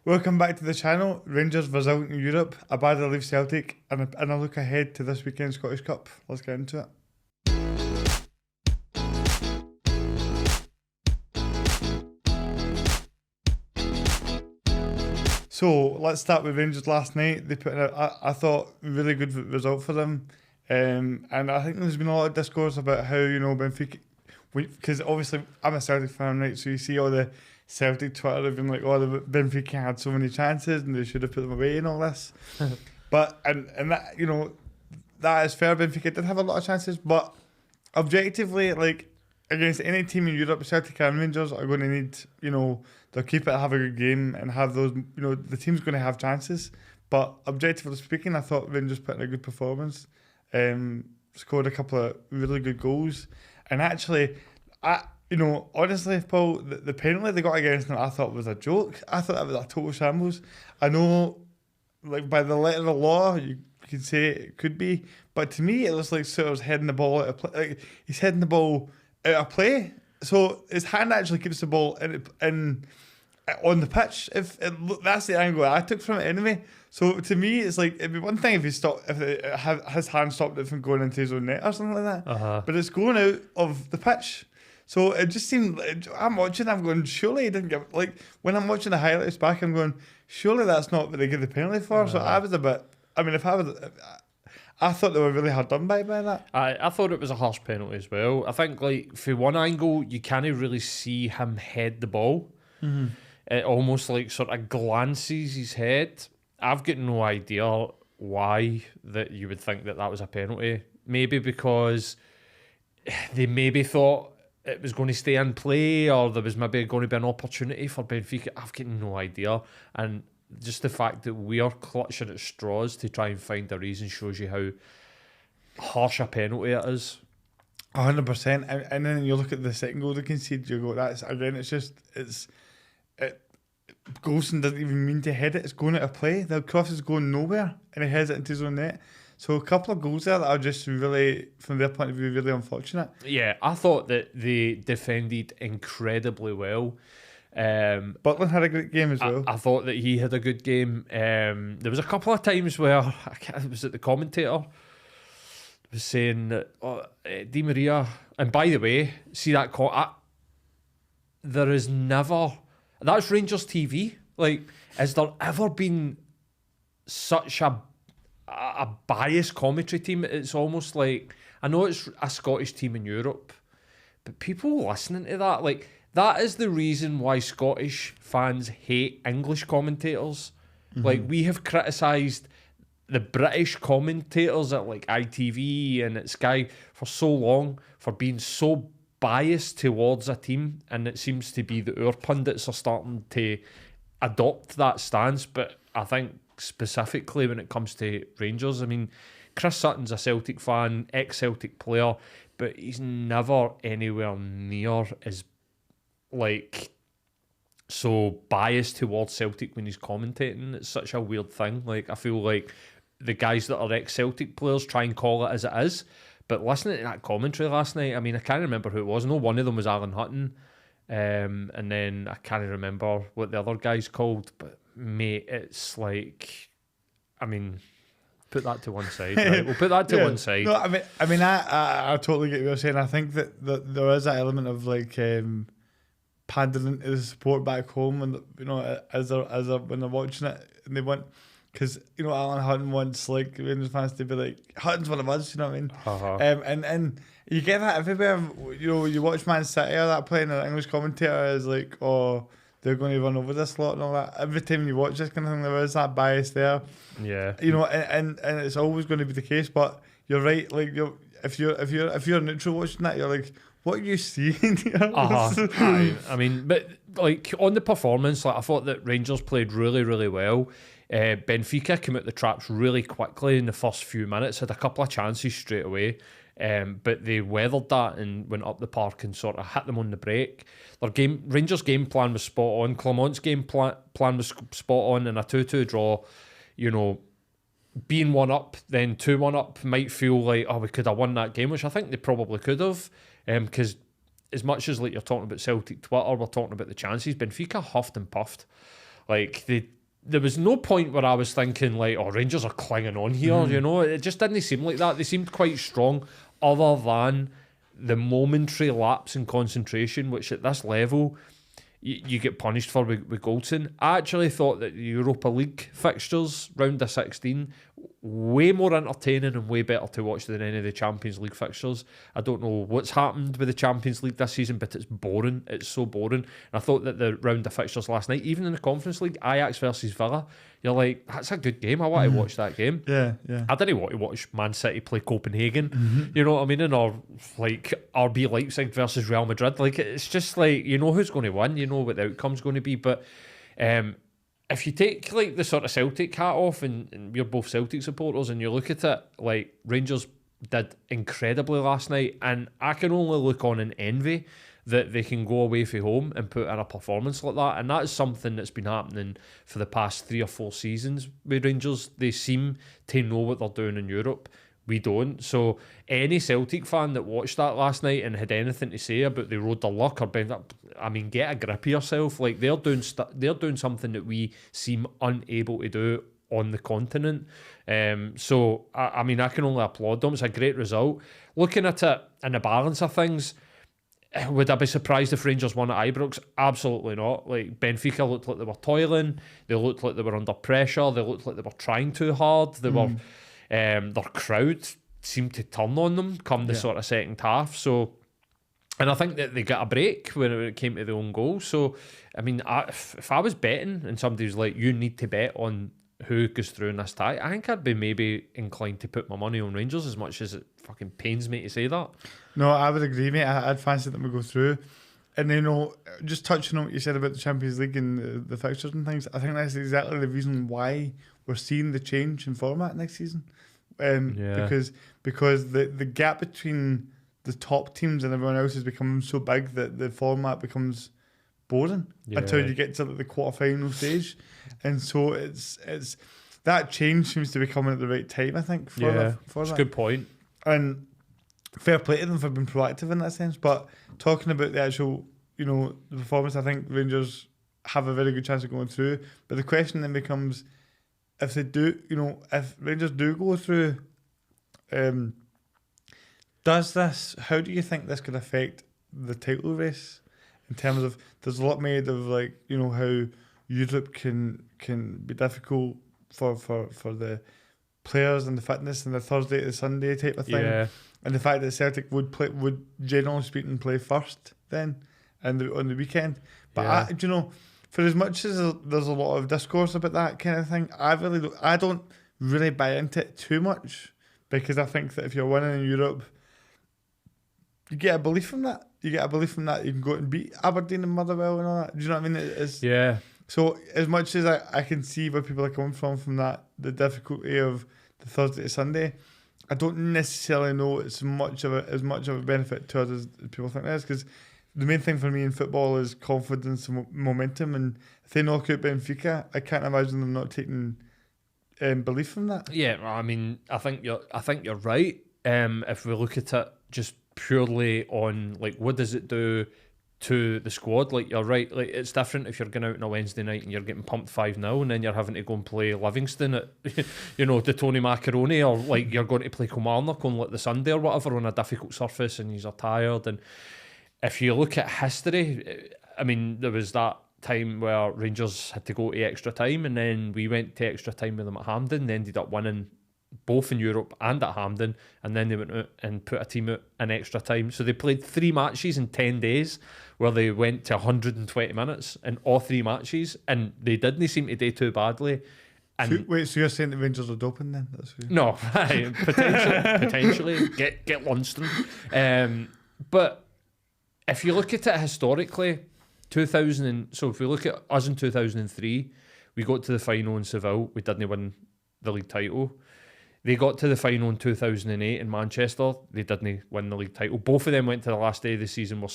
Welcome back to the channel. Rangers result in Europe, ABADA leaves Celtic, and a look ahead to this weekend's Scottish Cup. Let's get into it. So let's start with Rangers last night. They put in I thought, really good result for them. And I think there's been a lot of discourse about how, Benfica, because obviously I'm a Celtic fan, right? So you see all the Celtic Twitter have been like, oh, the Benfica had so many chances and they should have put them away and all this. But, and that, that is fair. Benfica did have a lot of chances, but objectively, like, against any team in Europe, Celtic and Rangers are going to need, they'll keep it, have a good game and have those, the team's going to have chances. But objectively speaking, I thought Rangers put in a good performance, scored a couple of really good goals. And actually, honestly, Paul, the penalty they got against them, I thought was a joke. I thought that was a total shambles. I know, like, by the letter of the law, you could say it could be, but to me, it looks like Sutter's heading the ball out of play. Like, he's heading the ball out of play. So his hand actually keeps the ball in on the pitch. That's the angle I took from it anyway. So to me, it's like, it'd be one thing if his hand stopped it from going into his own net or something like that. But it's going out of the pitch. So it just seemed, I'm watching, I'm going, surely he didn't give, like, when I'm watching the highlights back, I'm going, surely that's not what they give the penalty for. So I was a bit, I thought they were really hard done by that. I thought it was a harsh penalty as well. I think, like, for one angle, you can't really see him head the ball. Mm-hmm. It almost, like, sort of glances his head. I've got no idea why that you would think that was a penalty. Maybe because they maybe thought it was going to stay in play, or there was maybe going to be an opportunity for Benfica. I've got no idea. And just the fact that we are clutching at straws to try and find a reason shows you how harsh a penalty it is. 100%. And then you look at the second goal they conceded, you go, that's, again, Golson doesn't even mean to head it. It's going out of play. The cross is going nowhere, and he heads it into his own net. So a couple of goals there that are just really, from their point of view, really unfortunate. Yeah, I thought that they defended incredibly well. Butland had a great game as well. I thought that he had a good game. There was a couple of times where was it the commentator was saying that Di Maria. And by the way, see that there is never. That's Rangers TV. Like, has there ever been such a biased commentary team? It's almost like, I know it's a Scottish team in Europe, but people listening to that, like, that is the reason why Scottish fans hate English commentators. Mm-hmm. Like, we have criticised the British commentators at, like, ITV and at Sky for so long for being so biased towards a team, and it seems to be that our pundits are starting to adopt that stance. But I think specifically when it comes to Rangers, I mean, Chris Sutton's a Celtic fan, ex-Celtic player, but he's never anywhere near as, like, so biased towards Celtic when he's commentating. It's such a weird thing. Like, I feel like the guys that are ex-Celtic players try and call it as it is, but listening to that commentary last night, I mean, I can't remember who it was. No, one of them was Alan Hutton, and then I can't remember what the other guy's called, but mate, it's like, I mean, put that to one side, right? We'll put that to one side. No, I totally get what you're saying. I think that there is that element of, like, pandering to the support back home, and as they're when they're watching it, and they want, because Alan Hutton wants, like, Rangers fans to be like, Hutton's one of us, you know what I mean? And you get that everywhere. You watch Man City or that playing, an English commentator is like, oh, they're going to run over this lot and all that. Every time you watch this kind of thing, there is that bias there. Yeah. And it's always going to be the case. But you're right. Like, if you're neutral watching that, you're like, what are you seeing here? I mean, but, like, on the performance, like, I thought that Rangers played really, really well. Benfica came out the traps really quickly in the first few minutes, had a couple of chances straight away, but they weathered that and went up the park and sort of hit them on the break. Rangers' game plan was spot on. Clermont's game plan was spot on, and a 2-2 draw, being 1-up, then 2-1 up might feel like, oh, we could have won that game, which I think they probably could have, because as much as, like, you're talking about Celtic Twitter, we're talking about the chances. Benfica huffed and puffed. Like there was no point where I was thinking like, oh, Rangers are clinging on here, you know. It just didn't seem like that. They seemed quite strong, other than the momentary lapse in concentration, which at this level you get punished for with Goldson. I actually thought that the Europa League fixtures, round of 16, way more entertaining and way better to watch than any of the Champions League fixtures. I don't know what's happened with the Champions League this season, but it's boring. It's so boring. And I thought that the round of fixtures last night, even in the Conference League, Ajax versus Villa, you're like, that's a good game. I want to watch that game. Yeah. I didn't want to watch Man City play Copenhagen, you know what I mean? Or like RB Leipzig versus Real Madrid. Like, it's just like, you know who's going to win, you know what the outcome's going to be. But if you take like the sort of Celtic hat off, and we're both Celtic supporters, and you look at it, like Rangers did incredibly last night, and I can only look on in envy that they can go away from home and put in a performance like that. And that's something that's been happening for the past 3 or 4 seasons with Rangers. They seem to know what they're doing in Europe. We don't. So any Celtic fan that watched that last night and had anything to say about they rode their luck or bent up, I mean, get a grip of yourself. Like, they're doing something that we seem unable to do on the continent. So I mean, I can only applaud them. It's a great result. Looking at it in the balance of things, would I be surprised if Rangers won at Ibrox? Absolutely not. Like, Benfica looked like they were toiling. They looked like they were under pressure. They looked like they were trying too hard. They were. Their crowd seemed to turn on them come the sort of second half. So, and I think that they got a break when it came to the own goal. So, I mean, if I was betting and somebody was like, you need to bet on who goes through in this tie, I think I'd be maybe inclined to put my money on Rangers, as much as it fucking pains me to say that. No, I would agree, mate. I'd fancy them to go through. And, you know, just touching on what you said about the Champions League and the fixtures and things, I think that's exactly the reason why we're seeing the change in format next season. Because the gap between the top teams and everyone else is becoming so big that the format becomes boring until you get to the quarterfinal stage. And so it's that change seems to be coming at the right time, I think, for that's that. a good point. And fair play to them for being proactive in that sense. But talking about the actual, you know, the performance, I think Rangers have a very good chance of going through. But the question then becomes, if they do, you know, if Rangers do go through, how do you think this could affect the title race? In terms of, there's a lot made of, like, you know, how Europe can be difficult for the players and the fitness and the Thursday to Sunday type of thing. Yeah. And the fact that Celtic would generally speaking play first then and on the weekend. But you know, for as much as there's a lot of discourse about that kind of thing, I don't really buy into it too much, because I think that if you're winning in Europe, you get a belief from that. You can go and beat Aberdeen and Motherwell and all that. Do you know what I mean? So as much as I can see where people are coming from that, the difficulty of the Thursday to Sunday, I don't necessarily know it's as much of a benefit to us as people think it is, because the main thing for me in football is confidence and momentum, and if they knock out Benfica, I can't imagine them not taking belief from that. Yeah, I mean, I think you're right. If we look at it just purely on, like, what does it do to the squad? Like, you're right, like, it's different if you're going out on a Wednesday night and you're getting pumped 5-0 and then you're having to go and play Livingston at you know, the Tony Macaroni, or like you're going to play Kilmarnock on like the Sunday or whatever on a difficult surface and you're tired. And if you look at history, I mean, there was that time where Rangers had to go to extra time, and then we went to extra time with them at Hampden. They ended up winning both in Europe and at Hampden, and then they went out and put a team out in extra time. So they played 3 matches in 10 days where they went to 120 minutes in all 3 matches, and they didn't seem to do too badly. And so you're saying the Rangers are doping then? No, potentially get Lunston. But if you look at it historically, so if we look at us in 2003, we got to the final in Seville. We didn't win the league title. They got to the final in 2008 in Manchester. They didn't win the league title. Both of them went to the last day of the season.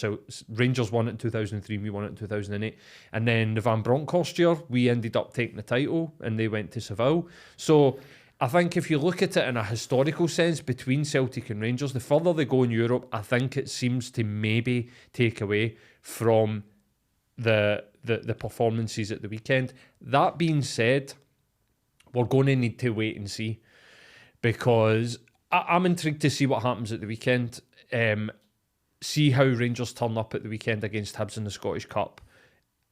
Rangers won it in 2003, we won it in 2008. And then the Van Bronckhorst year, we ended up taking the title and they went to Seville. So I think if you look at it in a historical sense between Celtic and Rangers, the further they go in Europe, I think it seems to maybe take away from the performances at the weekend. That being said, we're going to need to wait and see, because I'm intrigued to see what happens at the weekend. See how Rangers turn up at the weekend against Hibs in the Scottish Cup,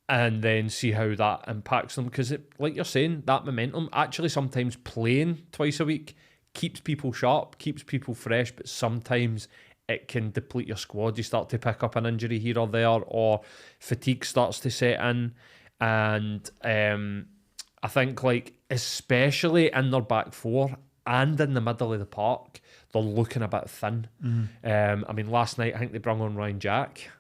and then see how that impacts them. Because, like you're saying, that momentum, actually sometimes playing twice a week keeps people sharp, keeps people fresh, but sometimes it can deplete your squad. You start to pick up an injury here or there, or fatigue starts to set in. And I think, like, especially in their back four and in the middle of the park, they're looking a bit thin. I mean, last night I think they brought on Ryan Jack,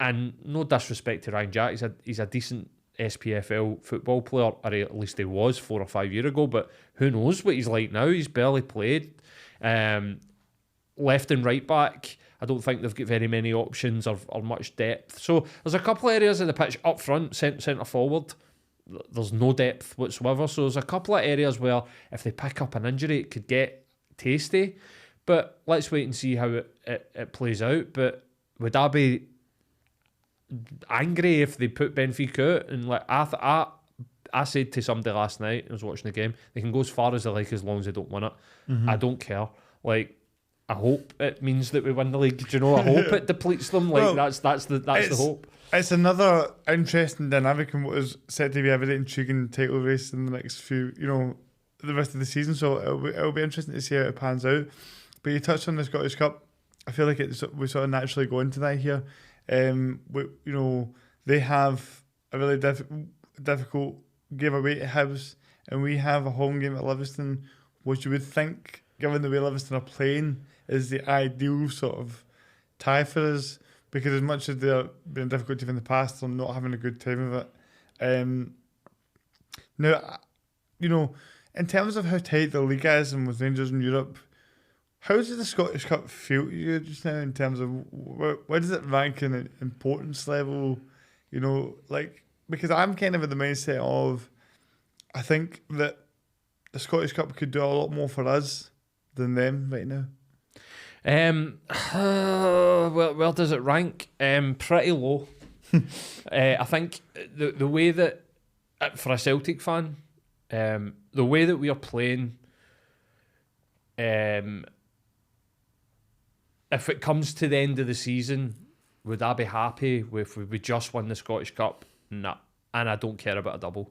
and no disrespect to Ryan Jack, he's a decent SPFL football player, or at least he was 4 or 5 years ago, but who knows what he's like now. He's barely played. Left and right back, I don't think they've got very many options or much depth. So there's a couple of areas of the pitch up front, centre forward, there's no depth whatsoever. So there's a couple of areas where if they pick up an injury, it could get tasty. But let's wait and see how it plays out. But would I be angry if they put Benfica out? And like I said to somebody last night, I was watching the game, they can go as far as they like as long as they don't win it. I don't care. Like, I hope it means that we win the league. Do you know? I hope it depletes them. Like, well, that's the hope. It's another interesting dynamic in what is set to be a very intriguing title race in the next few, the rest of the season. So it'll be interesting to see how it pans out. But you touched on the Scottish Cup. I feel like we sort of naturally go into that here. They have a really difficult game away to Hibs, and we have a home game at Livingston, which you would think, given the way Livingston are playing, is the ideal sort of tie for us, because as much as they've been a difficult team in the past, they're not having a good time of it. Now, in terms of how tight the league is and with Rangers in Europe, how does the Scottish Cup feel to you just now in terms of where does it rank in an importance level? Because I'm kind of in the mindset of, I think that the Scottish Cup could do a lot more for us than them right now. Where does it rank? Pretty low. I think the way that, for a Celtic fan, the way that we are playing, if it comes to the end of the season, would I be happy if we just won the Scottish Cup? Nah. And I don't care about a double.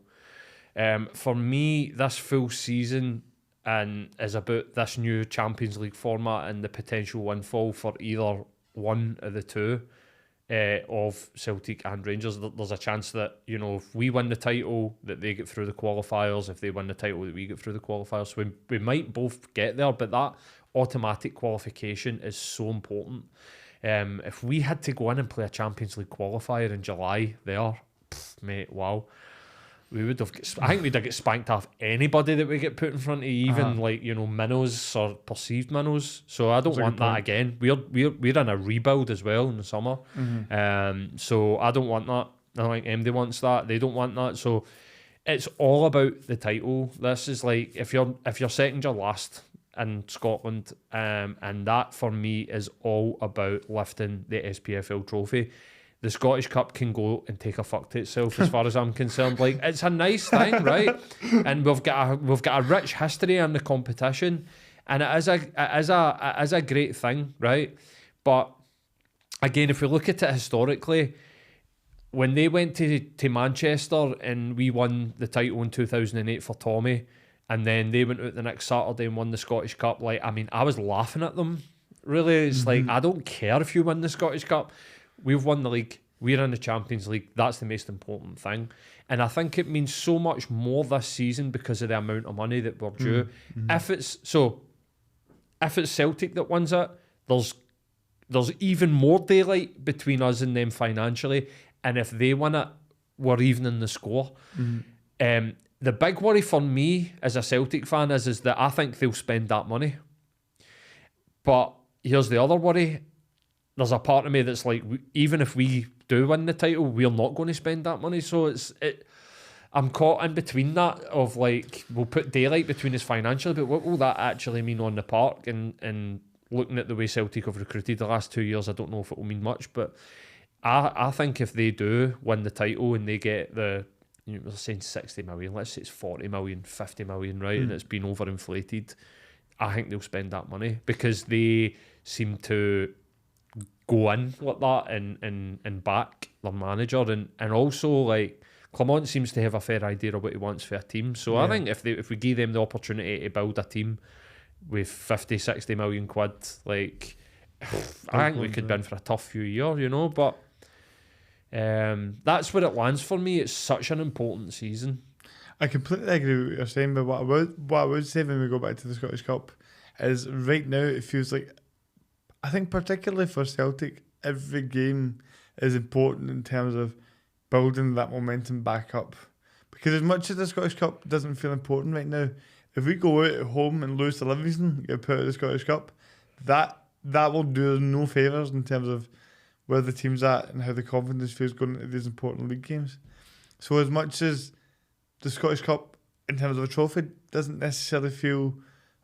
For me, this full season is about this new Champions League format and the potential windfall for either one of the two of Celtic and Rangers. There's a chance that, if we win the title, that they get through the qualifiers. If they win the title, that we get through the qualifiers. So we might both get there, but that automatic qualification is so important. If we had to go in and play a Champions League qualifier in July mate, wow. We would have. I think we'd have get spanked off anybody that we get put in front of, even minnows or perceived minnows. So I don't want that again. We're in a rebuild as well in the summer. So I don't want that. I don't think MD wants that. They don't want that. So it's all about the title. This is like if you're second or last in Scotland, and that for me is all about lifting the SPFL trophy. The Scottish Cup can go and take a fuck to itself, as far as I'm concerned. Like, it's a nice thing, right? And we've got a rich history in the competition, and it is a great thing, right? But again, if we look at it historically, when they went to Manchester and we won the title in 2008 for Tommy, and then they went out the next Saturday and won the Scottish Cup, I was laughing at them. Really, it's like, I don't care if you win the Scottish Cup. We've won the league. We're in the Champions League. That's the most important thing. And I think it means so much more this season because of the amount of money that we're due. If it's Celtic that wins it, there's even more daylight between us and them financially. And if they win it, we're even in the score. The big worry for me as a Celtic fan is that I think they'll spend that money. But here's the other worry. There's a part of me that's like, even if we do win the title, we're not going to spend that money. So I'm caught in between that of like, we'll put daylight between us financially, but what will that actually mean on the park? And looking at the way Celtic have recruited the last 2 years, I don't know if it will mean much, but I think if they do win the title and they get the, we're saying 60 million, let's say it's 40 million, 50 million, right, and it's been overinflated, I think they'll spend that money because they seem to go in like that and back their manager, and also like Clement seems to have a fair idea of what he wants for a team. So I think if we give them the opportunity to build a team with 50, 60 million quid, like I think we could win for a tough few years, but that's where it lands for me. It's such an important season. I completely agree with what you're saying, but what I would say when we go back to the Scottish Cup is right now it feels like, I think particularly for Celtic, every game is important in terms of building that momentum back up. Because as much as the Scottish Cup doesn't feel important right now, if we go out at home and lose to Livingston, get put out of the Scottish Cup, that will do us no favours in terms of where the team's at and how the confidence feels going into these important league games. So as much as the Scottish Cup, in terms of a trophy, doesn't necessarily feel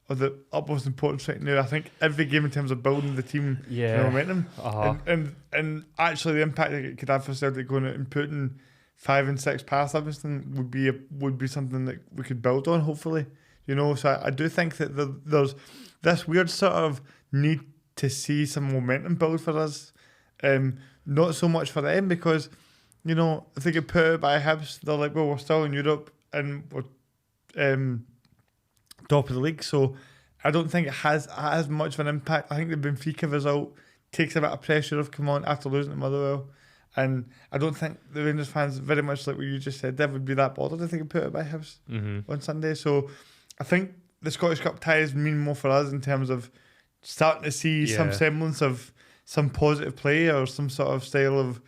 of the utmost importance right now, I think every game in terms of building the team momentum and actually the impact that it could have for Celtic going out and putting 5 and 6 past Livingston would be something that we could build on, hopefully. So I do think that there's this weird sort of need to see some momentum build for us. Not so much for them because, if they get put out by Hibs, they're like, well, we're still in Europe and we're top of the league. So I don't think it has much of an impact. I think the Benfica result takes a bit of pressure off Come On after losing to Motherwell. And I don't think the Rangers fans, very much like what you just said, they would be that bothered if they get put out by Hibs on Sunday. So I think the Scottish Cup ties mean more for us in terms of starting to see some semblance of some positive play or some sort of style of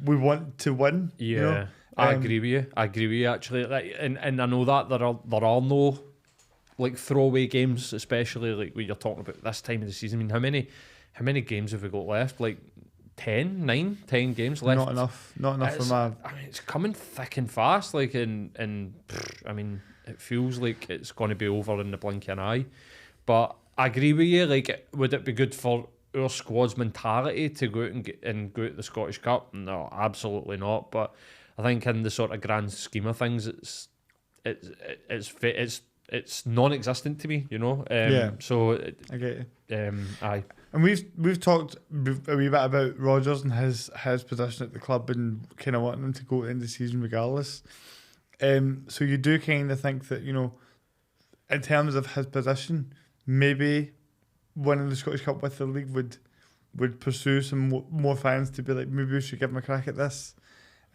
we want to win. Yeah, I agree with you. Actually, and I know that there are no like throwaway games, especially like when you're talking about this time of the season. I mean, how many games have we got left? Like 10 games left. Not enough for man. I mean, it's coming thick and fast. Like and I mean, it feels like it's going to be over in the blink of an eye. But I agree with you. Like, would it be good for our squad's mentality to go out and go out the Scottish Cup? No, absolutely not. But I think in the sort of grand scheme of things, it's non-existent to me. So I get you. Aye. And we've talked a wee bit about Rodgers and his position at the club and kind of wanting him to go into the season regardless. So you do kind of think that, in terms of his position, maybe winning the Scottish Cup with the league would pursue some more fans to be like, maybe we should give him a crack at this.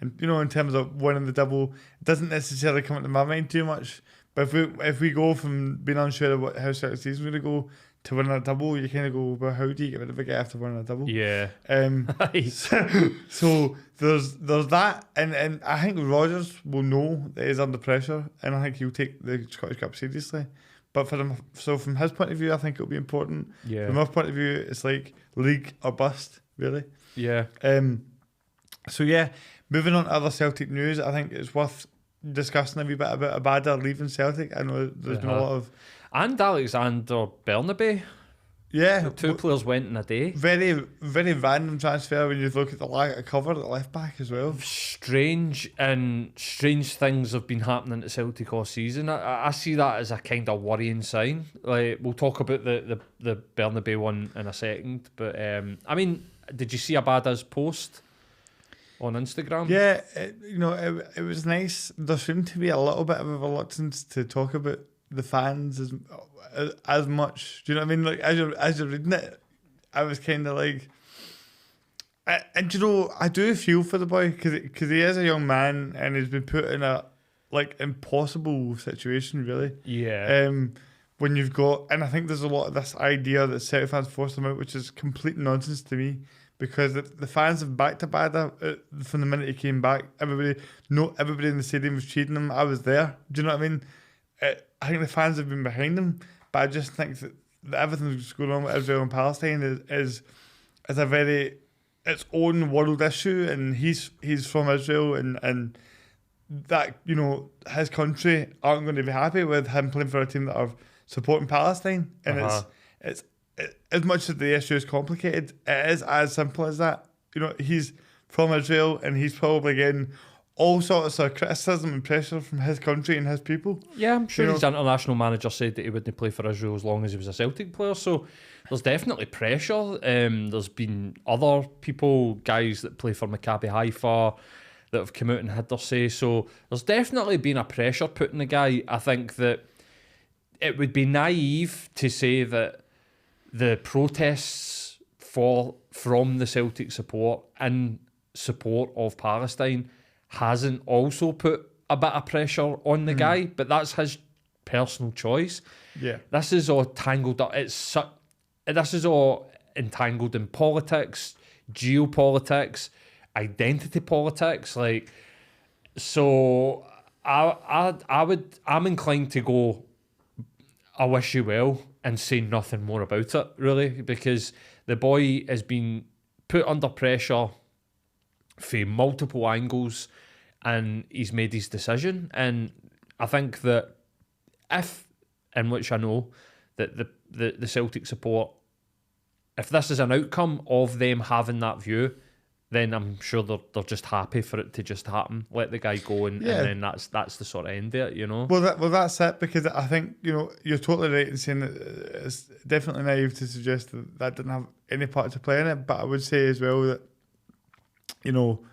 And in terms of winning the double, it doesn't necessarily come into my mind too much. But if we go from being unsure of how Celtic season's going to go to winning a double, you kind of go, well, how do you get rid of a guy after winning a double? Yeah. So there's that, and I think Rodgers will know that he's under pressure, and I think he'll take the Scottish Cup seriously. But from his point of view, I think it'll be important. Yeah. From our point of view, it's like league or bust, really. Yeah. So yeah, moving on to other Celtic news, I think it's worth discussing a wee bit about ABADA leaving Celtic. I know there's been a lot of... And Alexander Bernabe. Yeah. The two players went in a day. Very, very random transfer when you look at the cover at the left back as well. Strange things have been happening at Celtic all season. I see that as a kind of worrying sign. Like, we'll talk about the Bernabe one in a second. But, I mean, did you see Abada's post on Instagram? Yeah, it was nice. There seemed to be a little bit of a reluctance to talk about the fans as much. Do you know what I mean? Like as you're reading it, I was kind of like, and I do feel for the boy because he is a young man and he's been put in a impossible situation, really. Yeah. When you've got, and I think there's a lot of this idea that Celtic fans forced him out, which is complete nonsense to me. Because the fans have backed ABADA from the minute he came back. Everybody in the stadium was cheering him. I was there. Do you know what I mean? I think the fans have been behind him, but I just think that everything that's going on with Israel and Palestine is a very its own world issue, and he's from Israel, and that his country aren't going to be happy with him playing for a team that are supporting Palestine, and it's as much as the issue is complicated, it is as simple as that. He's from Israel, and he's probably getting all sorts of criticism and pressure from his country and his people. Yeah, I'm sure You know? his international manager said that he wouldn't play for Israel as long as he was a Celtic player, so there's definitely pressure. There's been other people, guys that play for Maccabi Haifa, that have come out and had their say, so there's definitely been a pressure put on the guy. I think that it would be naive to say that the protests from the Celtic support in support of Palestine hasn't also put a bit of pressure on the guy, but that's his personal choice. Yeah. This is all tangled up. This is all entangled in politics, geopolitics, identity politics. Like, so I'm inclined to go, I wish you well, and say nothing more about it, really, because the boy has been put under pressure from multiple angles, and he's made his decision. And I think that in which I know that the Celtic support, if this is an outcome of them having that view, then I'm sure they're just happy for it to just happen. Let the guy go, and then that's the sort of end of it, you know. Well, that's it, because I think, you know, you're totally right in saying that it's definitely naive to suggest that didn't have any part to play in it. But I would say as well that, you know,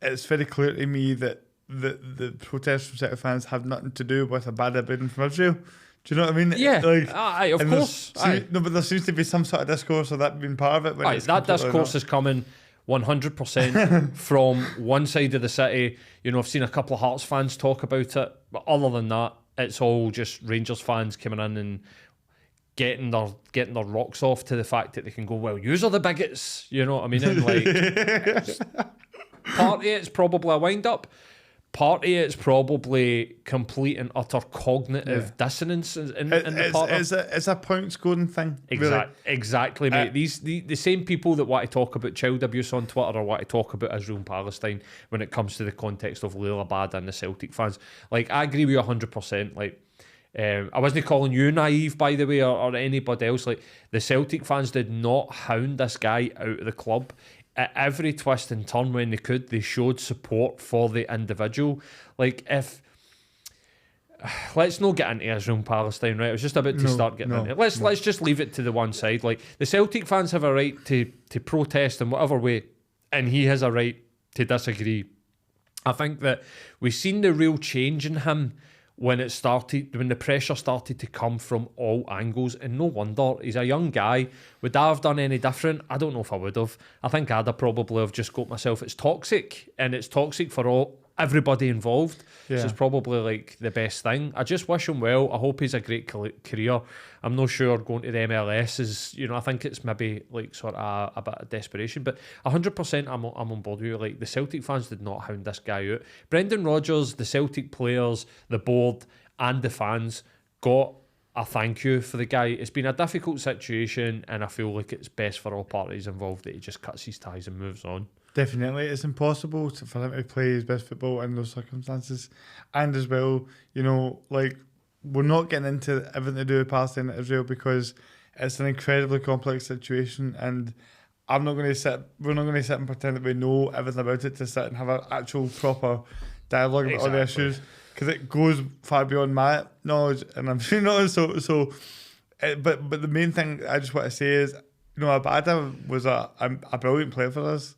it's very clear to me that the protests from Celtic fans have nothing to do with ABADA bidding from Israel. Do you know what I mean? Yeah, like, of course. No, but there seems to be some sort of discourse of that being part of it. When That discourse is coming 100% from one side of the city. You know, I've seen a couple of Hearts fans talk about it, but other than that, it's all just Rangers fans coming in and getting their rocks off to the fact that they can go, well, yous are the bigots. You know what I mean? And like, part of it's probably a wind up. Part of it's probably complete and utter cognitive dissonance in the part of it. It's a point scoring thing. Exactly, mate. The same people that want to talk about child abuse on Twitter or want to talk about Israel and Palestine when it comes to the context of Leila ABADA and the Celtic fans. Like, I agree with you 100%. Like, I wasn't calling you naive, by the way, or anybody else. Like, the Celtic fans did not hound this guy out of the club. At every twist and turn when they could, they showed support for the individual. Like, let's not get into Israel and Palestine, right? I was just about to start getting into it. Let's just leave it to the one side. Like, the Celtic fans have a right to protest in whatever way, and he has a right to disagree. I think that we've seen the real change in him when the pressure started to come from all angles, and no wonder. He's a young guy. Would I have done any different? I don't know if I would have. I think I'd have probably have just got myself. It's toxic, and it's toxic for everybody involved. So it's probably like the best thing. I just wish him well. I hope he's a great career. I'm not sure going to the MLS is, you know, I think it's maybe like sort of a bit of desperation, but 100% I'm on board with you. Like, the Celtic fans did not hound this guy out. Brendan Rodgers, the Celtic players, the board and the fans got a thank you for the guy. It's been a difficult situation, and I feel like it's best for all parties involved that he just cuts his ties and moves on. Definitely, it's impossible for him to play his best football in those circumstances. And as well, you know, like, we're not getting into everything to do with Palestine and Israel because it's an incredibly complex situation, and we're not going to sit and pretend that we know everything about it to sit and have an actual proper dialogue about all the issues, because it goes far beyond my knowledge, and I'm sure but the main thing I just want to say is, you know, ABADA was a brilliant player for us.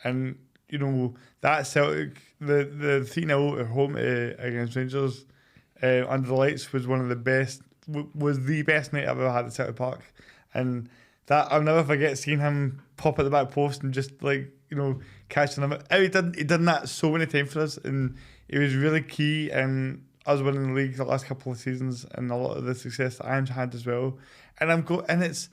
And, you know, that Celtic, the 3-0 at home against Rangers under the lights was one of the best, was the best night I've ever had at Celtic Park. And that, I'll never forget seeing him pop at the back post and just, like, you know, catching him. He done that so many times for us, and he was really key in us winning the league the last couple of seasons and a lot of the success that I've had as well. And it's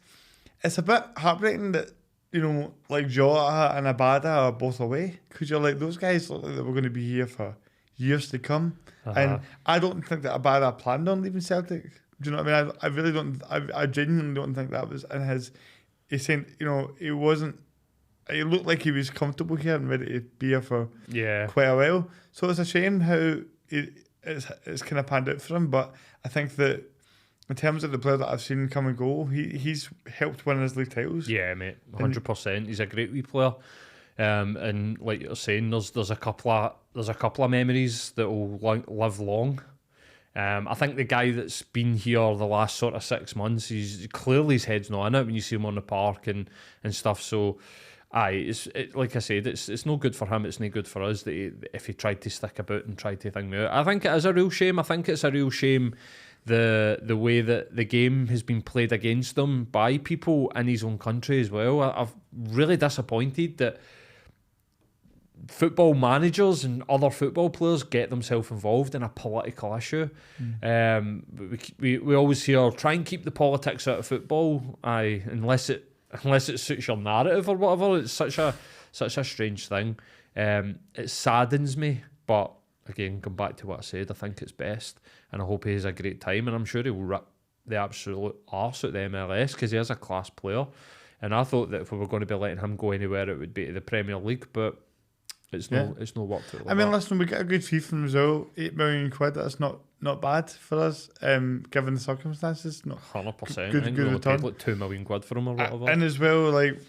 a bit heartbreaking that, you know, like Jota and ABADA are both away, because you're like, those guys look like they were going to be here for years to come. And I don't think that ABADA planned on leaving Celtic. Do you know what I mean? I really don't. I genuinely don't think that was in his. He's saying, you know, he wasn't. It looked like he was comfortable here and ready to be here for quite a while. So it's a shame how it's kind of panned out for him. But I think that in terms of the player that I've seen come and go, he's helped win his league titles. Yeah, mate, 100%. He's a great wee player. And like you're saying, there's a couple of memories that will live long. I think the guy that's been here the last sort of 6 months, he's clearly his head's not in it when you see him on the park and stuff. So, like I said, it's no good for him. It's no good for us if he tried to stick about and tried to thing me out. I think it is a real shame. I think it's a real shame the way that the game has been played against him by people in his own country as well. I'm really disappointed that football managers and other football players get themselves involved in a political issue. We always hear try and keep the politics out of football. Unless it suits your narrative or whatever. It's such a strange thing. It saddens me, but again, come back to what I said. I think it's best, and I hope he has a great time. And I'm sure he will rip the absolute arse at the MLS because he is a class player. And I thought that if we were going to be letting him go anywhere, it would be to the Premier League, but. It's no work to it. I mean, listen, we get a good fee from the result, £8 million. That's not bad for us, given the circumstances. Not 100%. Good I think we only return. paid like £2 million for him or whatever. And as well, like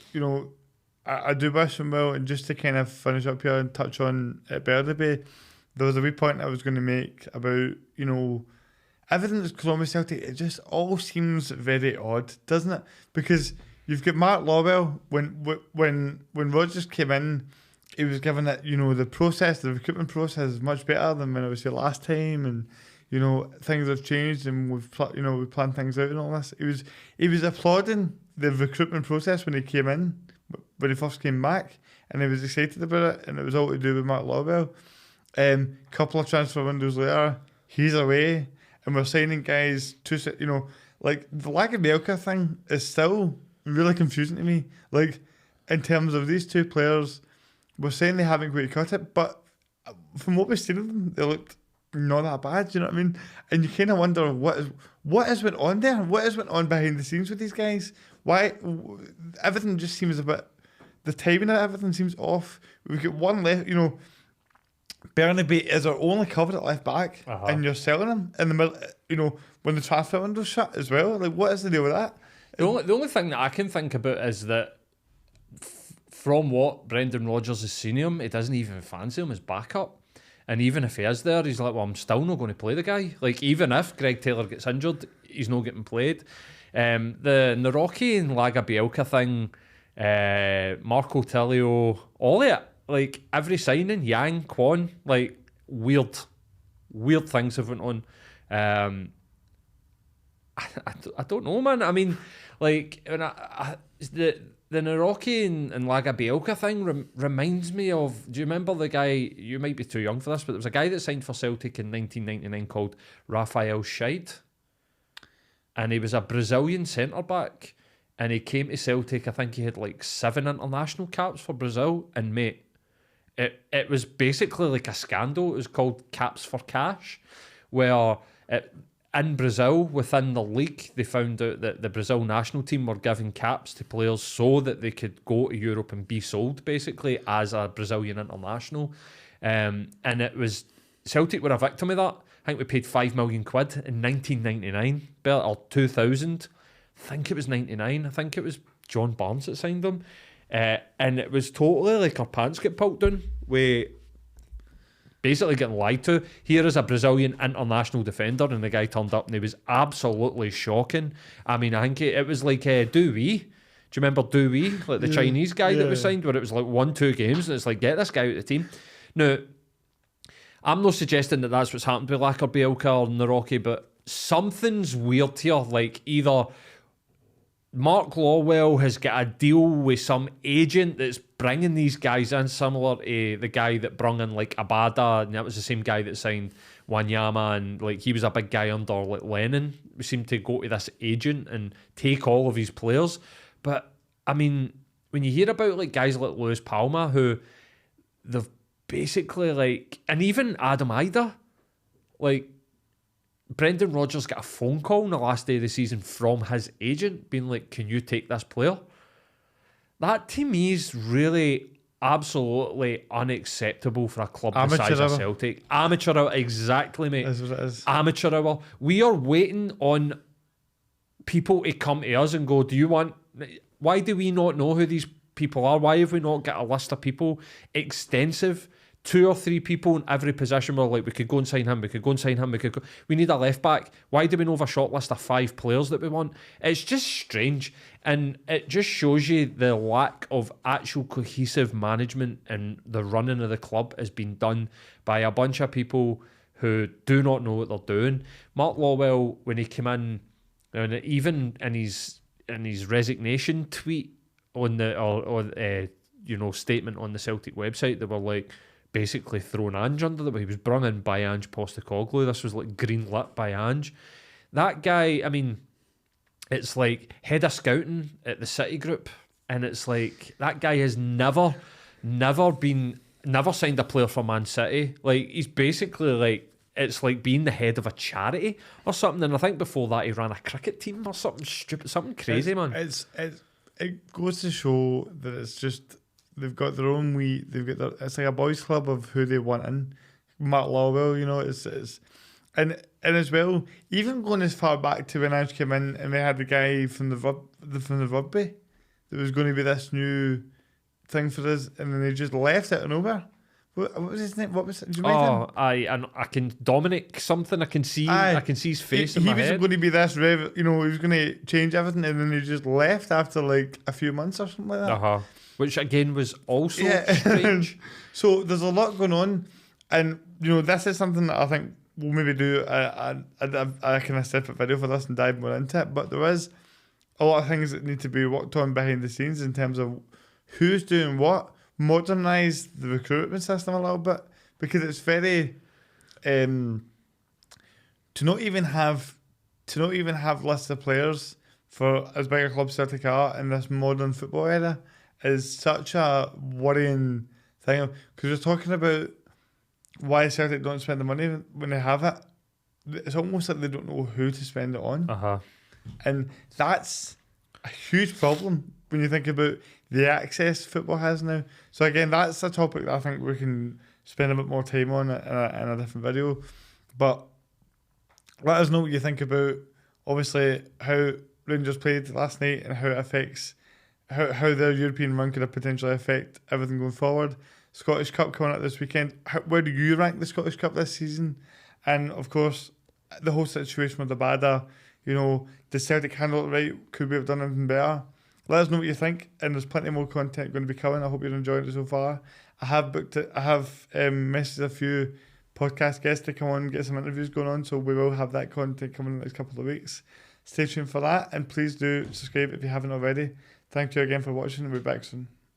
I do wish him well. And just to kind of finish up here and touch on Bernabe, there was a wee point I was going to make about everything that's going on with Celtic. It just all seems very odd, doesn't it? Because you've got Mark Lawwell when Rodgers came in. He was given it, the recruitment process is much better than when I was here last time, and things have changed, and we've planned things out and all this. He was applauding the recruitment process when he came in, when he first came back, and he was excited about it, and it was all to do with Mark Lawwell. Couple of transfer windows later, he's away, and we're signing guys like the Lagerbielke thing is still really confusing to me. Like in terms of these two players. We're saying they haven't quite cut it, but from what we've seen of them, they looked not that bad, you know what I mean? And you kind of wonder what has went on there? What has went on behind the scenes with these guys? Why? Everything just seems a bit... The timing of everything seems off. We've got one left, Bernabe is our only cover at left back, and you're selling him in the middle, when the transfer window's shut as well. Like, what is the deal with that? The only thing that I can think about is that from what Brendan Rodgers has seen him, he doesn't even fancy him as backup. And even if he is there, he's like, well, I'm still not going to play the guy. Like, even if Greg Taylor gets injured, he's not getting played. The Naroki and Lagerbielke thing, Marco Tilio, all of it, like, every signing, Yang, Kwon, like, weird things have went on. I don't know, man. I mean, like, the Naroki and Lagerbielke thing reminds me of... Do you remember the guy... You might be too young for this, but there was a guy that signed for Celtic in 1999 called Rafael Scheid. And he was a Brazilian centre-back. And he came to Celtic, I think he had like 7 international caps for Brazil. And mate, it was basically like a scandal. It was called Caps for Cash, where... in Brazil, within the league, they found out that the Brazil national team were giving caps to players so that they could go to Europe and be sold, basically, as a Brazilian international. And it was... Celtic were a victim of that. I think we paid £5 million in 1999, or 2000. I think it was 99. I think it was John Barnes that signed them. And it was totally like our pants get pulled down with... basically getting lied to. Here is a Brazilian international defender, and the guy turned up and he was absolutely shocking. I mean, I think it was like Dewey. Do you remember Dewey? Like the Chinese guy that was signed, where it was like 1-2 games, and it's like, get this guy out of the team. Now, I'm not suggesting that that's what's happened with Lagerbielke or Naroki, but something's weird here. Like, either Mark Lawwell has got a deal with some agent that's bringing these guys in, similar to the guy that brung in like ABADA, and that was the same guy that signed Wanyama, and like he was a big guy under like Lennon. We seem to go to this agent and take all of his players. But I mean, when you hear about like guys like Luis Palma, who they've basically like, and even Adam Ida, like Brendan Rodgers got a phone call on the last day of the season from his agent being like, can you take this player? That to me is really absolutely unacceptable for a club the size of Celtic. Amateur hour, exactly, mate. That's what it is. Amateur hour. We are waiting on people to come to us and go, why do we not know who these people are. Why have we not got a list of people extensive? 2 or 3 people in every position. We're like, we could go and sign him, we could go and sign him, we need a left back. Why do we not have a short list of 5 players that we want? It's just strange, and it just shows you the lack of actual cohesive management, and the running of the club has been done by a bunch of people who do not know what they're doing. Mark Lawwell, when he came in, and even in his resignation tweet on the statement on the Celtic website, they were like, basically thrown Ange under the way. He was brung in by Ange Postecoglou. This was like green lit by Ange. That guy, I mean, it's like head of scouting at the City Group, and it's like that guy has never signed a player for Man City. Like, he's basically like, it's like being the head of a charity or something. And I think before that he ran a cricket team or something stupid, something crazy, man. It goes to show that it's just, they've got their own it's like a boys club of who they want in. Mark Lawwell, it's and as well, even going as far back to when Ange came in and they had the guy from the rugby that was going to be this new thing for us, and then they just left it out of nowhere. What was his name? What was it? I can Dominic something. I can see his face in my head. He was going to be this, he was going to change everything, and then he just left after like a few months or something like that. Which again was also strange. So there's a lot going on, and this is something that I think we'll maybe do a kind of separate video for this and dive more into it. But there is a lot of things that need to be worked on behind the scenes in terms of who's doing what, modernise the recruitment system a little bit, because it's very to not even have lists of players for as big a club Celtic are in this modern football era is such a worrying thing, because we're talking about why Celtic don't spend the money when they have it. It's almost like they don't know who to spend it on. And that's a huge problem when you think about the access football has now. So again, that's a topic that I think we can spend a bit more time on in a different video. But let us know what you think about, obviously, how Rangers played last night and how it affects how their European run could potentially affect everything going forward. Scottish Cup coming up this weekend. Where do you rank the Scottish Cup this season? And of course, the whole situation with ABADA. Did Celtic handle it right? Could we have done anything better? Let us know what you think, and there's plenty more content going to be coming. I hope you're enjoying it so far. I have booked it. I have messaged a few podcast guests to come on and get some interviews going on, so we will have that content coming in the next couple of weeks. Stay tuned for that, and please do subscribe if you haven't already. Thank you again for watching, and we'll be back soon.